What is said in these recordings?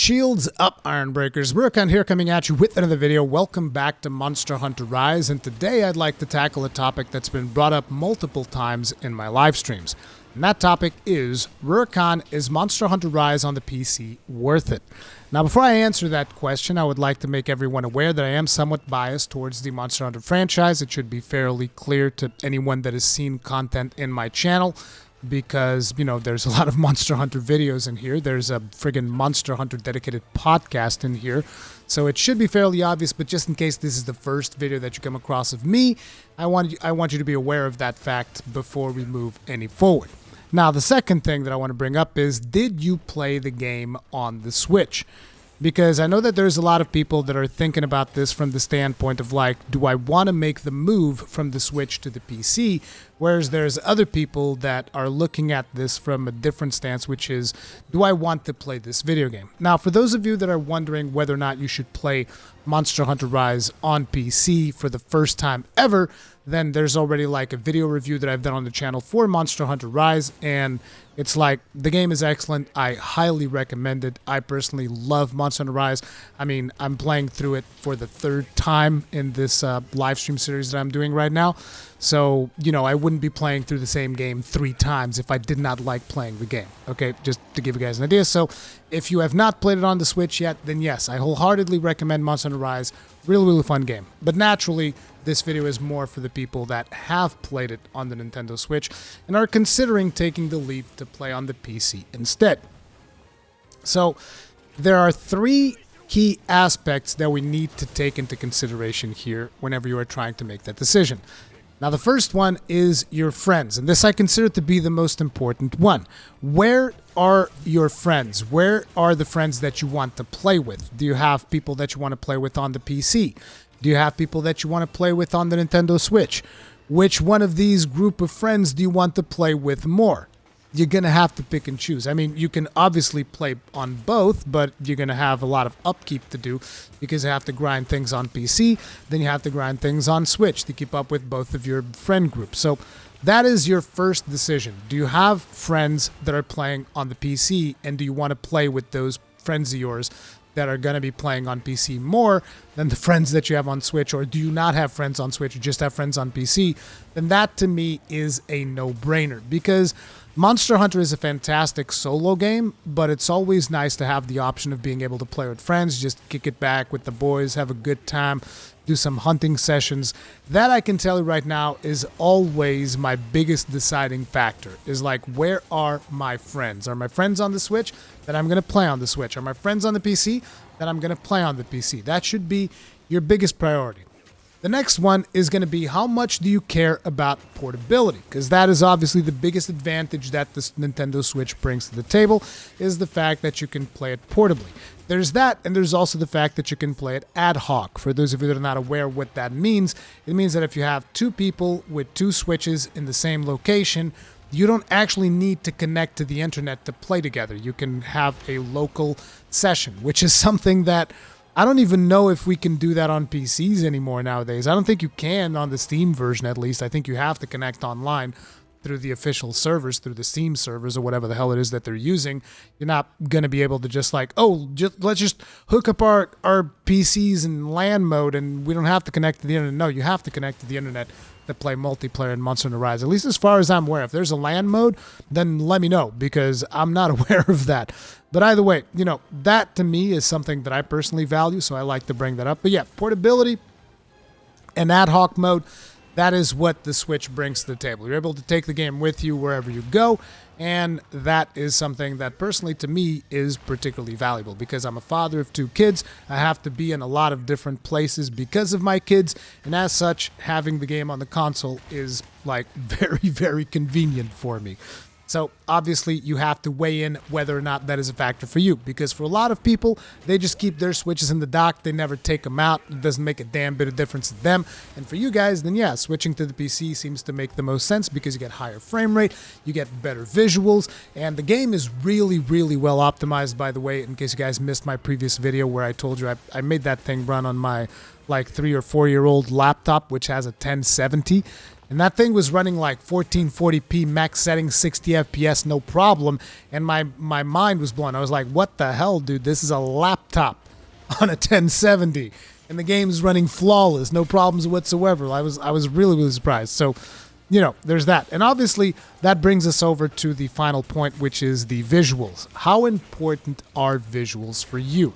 Shields up, Iron Breakers. Rurikhan here coming at you with another video. Welcome back to Monster Hunter Rise, and today I'd like to tackle a topic that's been brought up multiple times in my live streams. And that topic is, Rurikhan, is Monster Hunter Rise on the PC worth it? Now, before I answer that question, I would like to make everyone aware that I am somewhat biased towards the Monster Hunter franchise. It should be fairly clear to anyone that has seen content in my channel, because, you know, there's a lot of Monster Hunter videos in here. There's a friggin' Monster Hunter dedicated podcast in here. So it should be fairly obvious, but just in case this is the first video that you come across of me, I want you to be aware of that fact before we move any forward. Now, the second thing that I want to bring up is, did you play the game on the Switch? Because I know that there's a lot of people that are thinking about this from the standpoint of like, do I want to make the move from the Switch to the PC? Whereas there's other people that are looking at this from a different stance, which is, do I want to play this video game? Now, for those of you that are wondering whether or not you should play Monster Hunter Rise on PC for the first time ever, then there's already like a video review that I've done on the channel for Monster Hunter Rise, and it's like, the game is excellent. I highly recommend it. I personally love Monster Hunter Rise. I mean, I'm playing through it for the third time in this live stream series that I'm doing right now. So, you know, I wouldn't be playing through the same game 3 times if I did not like playing the game. Okay, just to give you guys an idea. So, if you have not played it on the Switch yet, then yes, I wholeheartedly recommend Monster Hunter Rise. Really, really fun game. But naturally, this video is more for the people that have played it on the Nintendo Switch and are considering taking the leap to play on the PC instead. So, there are 3 key aspects that we need to take into consideration here whenever you are trying to make that decision. Now, the first one is your friends, and this I consider to be the most important one. Where are your friends? Where are the friends that you want to play with? Do you have people that you want to play with on the PC? Do you have people that you want to play with on the Nintendo Switch? Which one of these group of friends do you want to play with more? You're going to have to pick and choose. I mean, you can obviously play on both, but you're going to have a lot of upkeep to do because you have to grind things on PC, then you have to grind things on Switch to keep up with both of your friend groups. So that is your first decision. Do you have friends that are playing on the PC, and do you want to play with those friends of yours that are going to be playing on PC more than the friends that you have on Switch? Or do you not have friends on Switch, you just have friends on PC? Then that to me is a no-brainer, because Monster Hunter is a fantastic solo game, but it's always nice to have the option of being able to play with friends, just kick it back with the boys, have a good time, do some hunting sessions. That, I can tell you right now, is always my biggest deciding factor, is like, where are my friends? Are my friends on the Switch? Then I'm going to play on the Switch. Are my friends on the PC? Then I'm going to play on the PC. That should be your biggest priority. The next one is going to be, how much do you care about portability? Because that is obviously the biggest advantage that this Nintendo Switch brings to the table, is the fact that you can play it portably. There's that, and there's also the fact that you can play it ad hoc. For those of you that are not aware what that means, it means that if you have 2 people with 2 Switches in the same location, you don't actually need to connect to the internet to play together. You can have a local session, which is something that I don't even know if we can do that on PCs anymore nowadays. I don't think you can on the Steam version, at least. I think you have to connect online through the official servers, through the Steam servers or whatever the hell it is that they're using. You're not going to be able to just like, oh, let's just hook up our PCs in LAN mode and we don't have to connect to the internet. No, you have to connect to the internet to play multiplayer in Monster Hunter Rise. At least as far as I'm aware. If there's a LAN mode, then let me know, because I'm not aware of that. But either way, you know, that to me is something that I personally value, so I like to bring that up. But yeah, portability and ad hoc mode, that is what the Switch brings to the table. You're able to take the game with you wherever you go, and that is something that personally to me is particularly valuable, because I'm a father of 2 kids. I have to be in a lot of different places because of my kids, and as such, having the game on the console is like very, very convenient for me. So obviously you have to weigh in whether or not that is a factor for you, because for a lot of people, they just keep their Switches in the dock, they never take them out, it doesn't make a damn bit of difference to them. And for you guys, then yeah, switching to the PC seems to make the most sense, because you get higher frame rate, you get better visuals, and the game is really, really well optimized, by the way, in case you guys missed my previous video where I told you I made that thing run on my like 3 or 4 year old laptop, which has a 1070. And that thing was running like 1440p max settings, 60 FPS, no problem. And my mind was blown. I was like, what the hell, dude? This is a laptop on a 1070. And the game's running flawless, no problems whatsoever. I was really surprised. So, you know, there's that. And obviously, that brings us over to the final point, which is the visuals. How important are visuals for you?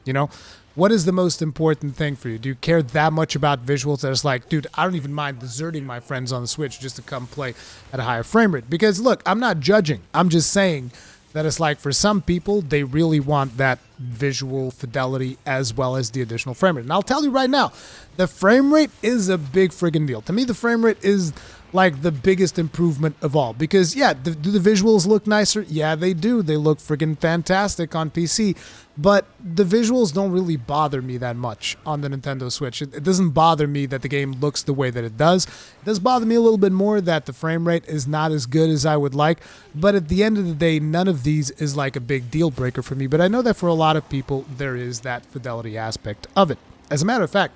You know, what is the most important thing for you? Do you care that much about visuals that it's like, dude, I don't even mind deserting my friends on the Switch just to come play at a higher frame rate? Because, look, I'm not judging. I'm just saying that it's like for some people, they really want that visual fidelity as well as the additional frame rate. And I'll tell you right now, the frame rate is a big friggin' deal. To me, the frame rate is like the biggest improvement of all. Because, yeah, do the visuals look nicer? Yeah, they do. They look friggin' fantastic on PC. But the visuals don't really bother me that much on the Nintendo Switch. It doesn't bother me that the game looks the way that it does. It does bother me a little bit more that the frame rate is not as good as I would like. But at the end of the day, none of these is like a big deal breaker for me. But I know that for a lot of people, there is that fidelity aspect of it. As a matter of fact,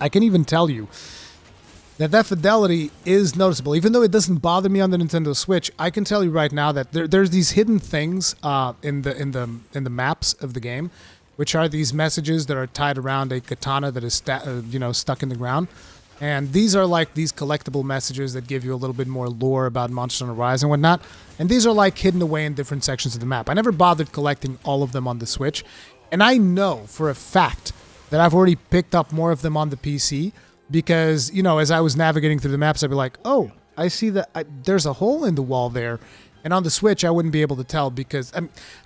I can even tell you that fidelity is noticeable. Even though it doesn't bother me on the Nintendo Switch, I can tell you right now that there's these hidden things in the maps of the game, which are these messages that are tied around a katana that is stuck in the ground. And these are like these collectible messages that give you a little bit more lore about Monster Hunter Rise and whatnot. And these are like hidden away in different sections of the map. I never bothered collecting all of them on the Switch. And I know for a fact that I've already picked up more of them on the PC. Because, you know, as I was navigating through the maps, I'd be like, oh, I see that there's a hole in the wall there. And on the Switch, I wouldn't be able to tell because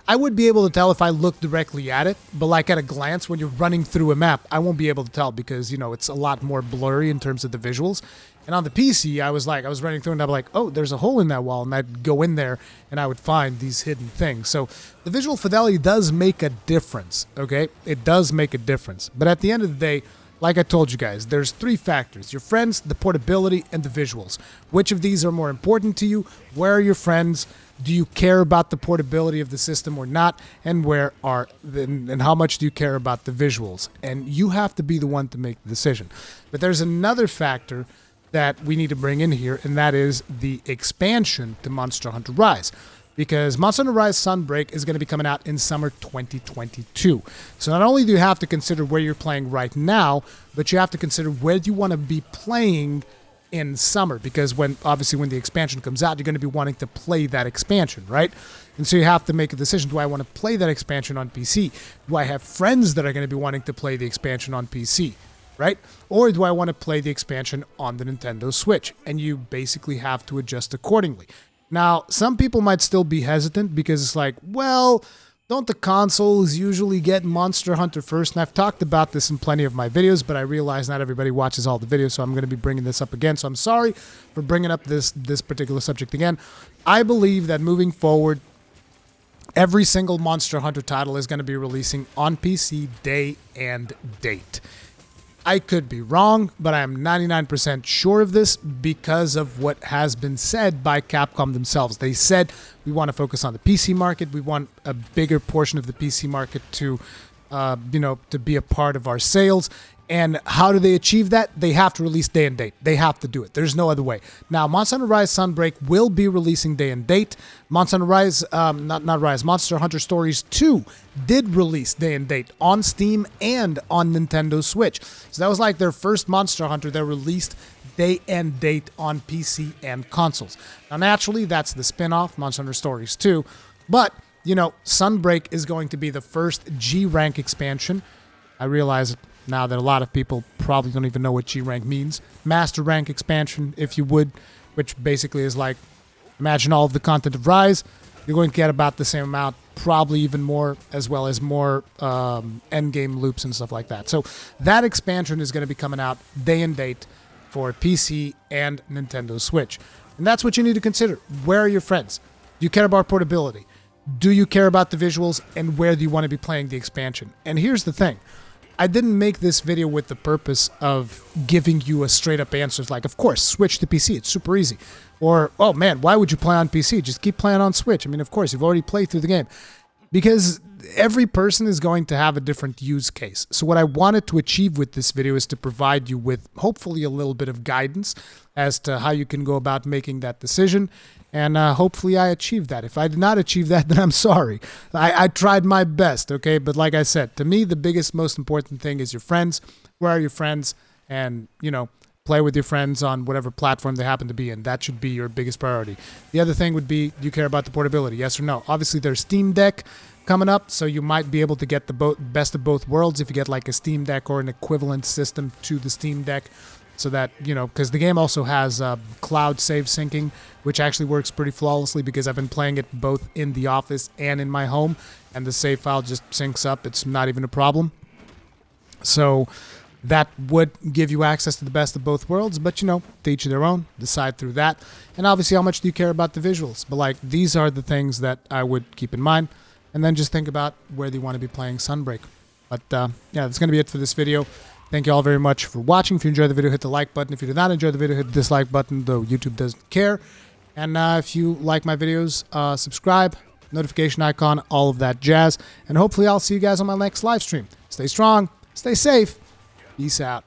I would be able to tell if I looked directly at it. But like at a glance, when you're running through a map, I won't be able to tell because, you know, it's a lot more blurry in terms of the visuals. And on the PC, I was running through and I'd be like, oh, there's a hole in that wall. And I'd go in there and I would find these hidden things. So the visual fidelity does make a difference, okay? It does make a difference. But at the end of the day, like I told you guys, there's three factors: your friends, the portability, and the visuals. Which of these are more important to you? Where are your friends? Do you care about the portability of the system or not? And and how much do you care about the visuals? And you have to be the one to make the decision. But there's another factor that we need to bring in here, and that is the expansion to Monster Hunter Rise. Because Monster Hunter Rise Sunbreak is going to be coming out in summer 2022. So not only do you have to consider where you're playing right now, but you have to consider where you want to be playing in summer. Because obviously when the expansion comes out, you're going to be wanting to play that expansion, right? And so you have to make a decision. Do I want to play that expansion on PC? Do I have friends that are going to be wanting to play the expansion on PC? Right? Or do I want to play the expansion on the Nintendo Switch? And you basically have to adjust accordingly. Now, some people might still be hesitant because it's like, well, don't the consoles usually get Monster Hunter first? And I've talked about this in plenty of my videos, but I realize not everybody watches all the videos, so I'm going to be bringing this up again. So I'm sorry for bringing up this particular subject again. I believe that moving forward, every single Monster Hunter title is going to be releasing on PC day and date. I could be wrong, but I am 99% sure of this because of what has been said by Capcom themselves. They said, we want to focus on the PC market. We want a bigger portion of the PC market to be a part of our sales. And how do they achieve that? They have to release day and date. They have to do it. There's no other way. Now, Monster Hunter Rise Sunbreak will be releasing day and date. Monster Hunter Rise, Monster Hunter Stories 2 did release day and date on Steam and on Nintendo Switch. So that was like their first Monster Hunter that released day and date on PC and consoles. Now, naturally, that's the spin-off, Monster Hunter Stories 2. But, you know, Sunbreak is going to be the first G-Rank expansion. I realize now that a lot of people probably don't even know what G-Rank means. Master Rank expansion, if you would, which basically is like, imagine all of the content of Rise. You're going to get about the same amount, probably even more, as well as more endgame loops and stuff like that. So that expansion is going to be coming out day and date for PC and Nintendo Switch. And that's what you need to consider. Where are your friends? Do you care about portability? Do you care about the visuals? And where do you want to be playing the expansion? And here's the thing. I didn't make this video with the purpose of giving you a straight-up answer. Like, of course, switch to PC. It's super easy. Or, oh, man, why would you play on PC? Just keep playing on Switch. I mean, of course, you've already played through the game. Because every person is going to have a different use case. So what I wanted to achieve with this video is to provide you with hopefully a little bit of guidance as to how you can go about making that decision. And hopefully I achieved that. If I did not achieve that, then I'm sorry. I tried my best, okay? But like I said, to me, the biggest, most important thing is your friends. Where are your friends? And, you know, play with your friends on whatever platform they happen to be in. That should be your biggest priority. The other thing would be, do you care about the portability? Yes or no? Obviously, there's Steam Deck coming up, so you might be able to get the best of both worlds if you get like a Steam Deck or an equivalent system to the Steam Deck. So that, you know, because the game also has cloud save syncing, which actually works pretty flawlessly because I've been playing it both in the office and in my home, and the save file just syncs up. It's not even a problem. So that would give you access to the best of both worlds, but, you know, to each their own, decide through that. And obviously, how much do you care about the visuals? But, like, these are the things that I would keep in mind, and then just think about where you want to be playing Sunbreak. But, yeah, that's going to be it for this video. Thank you all very much for watching. If you enjoyed the video, hit the like button. If you did not enjoy the video, hit the dislike button, though YouTube doesn't care. And if you like my videos, subscribe, notification icon, all of that jazz. And hopefully I'll see you guys on my next live stream. Stay strong, stay safe, peace out.